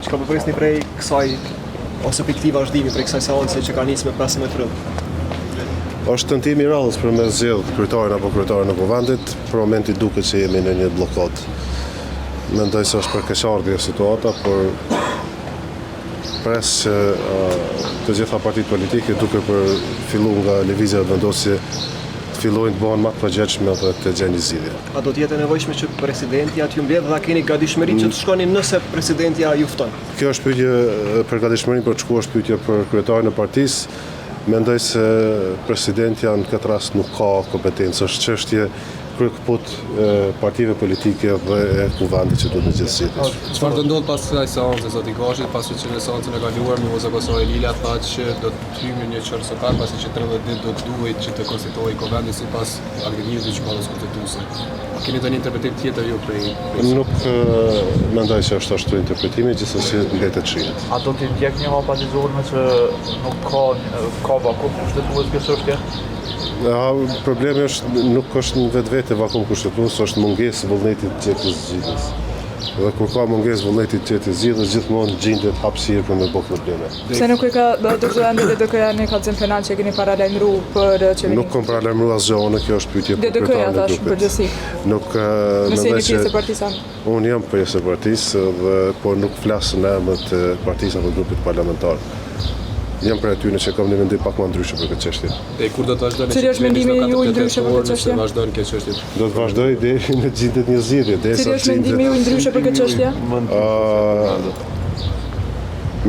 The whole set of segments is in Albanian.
Çka po prisni prej kësaj ose piktiva vazhdimi prej kësaj seance që ka nisur me 15 prill? Është tentimi i radhës për me zgjedh kryetarin apo kryetaren e kuvendit, për momentin duket se jemi në një blokad. Mendoj se është përkeqardhje situata, por pres që të gjitha partitë politike duke për fillu nga lëvizja vendosje të fillojnë të bëhen më të përgjegjshme dhe të gjejnë zgjidhje. A do të jetë nevojshme që presidenti t'ju mbledh dhe keni gatishmëri që të shkoni nëse presidenti ju fton? Kjo është pyetje për gatishmërinë, për çku është pyetje për kryetarin e partisë. Mendoj se presidenti në këtë rast nuk ka kompetencë, është çështje kryekëput partive politike dhe e kuvendit që duhet të zgjidhet. Çfarë do ndodh pas kësaj seance zoti Gashi, pasi që në seancën e kaluar Mimoza Kosori Lila tha që do të hyjmë një çfarë sokar, pasi që 13 ditë do të duhet që të konstituojë kuvendi sipas algërimit të gjykatës konstituese. A keni një interpretim tjetër ju prej? Nuk mendoj se është ashtu interpretimi, gjithsesi mbetet shihet. A do të ndjek një hap pazizorme që nuk ka vakum kushtetues kjo çështje? Problemi është nuk është në vetvete vakum kushtetues, është mungesë vullnetit të gjetjes zgjidhjes. Dhe kur ka mungesë vullnetit të gjetjes zgjidhjes, gjithmonë gjendet hapësirë për me bë probleme. Pse nuk e ka DDK-ja DDK-ja në kallëzim penal që keni paralajmëruar për qeverinë? Nuk kam paralajmëruar asgjë, unë kjo është pyetje për DDK-ja thash përgjithësi. Nuk nëse jeni pjesë e partisë. Unë jam pjesë e partisë, por nuk flas në emër të partisë apo grupit parlamentar. Jam për aty që kam një mendim pak më ndryshe për këtë çështje. E kur do të vazhdoni? Cili është mendimi ju i ndryshe për këtë çështje? Vazhdoni këtë çështje. Do të vazhdoj deri në gjendet një zgjidhje, Cili është mendimi ju i ndryshe për këtë çështje?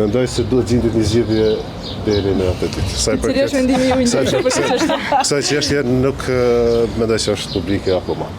Mendoj se duhet gjendet një zgjidhje deri në atë ditë. Cili është mendimi ju i ndryshe për këtë çështje? Kësaj çështje nuk mendoj se është publike apo më.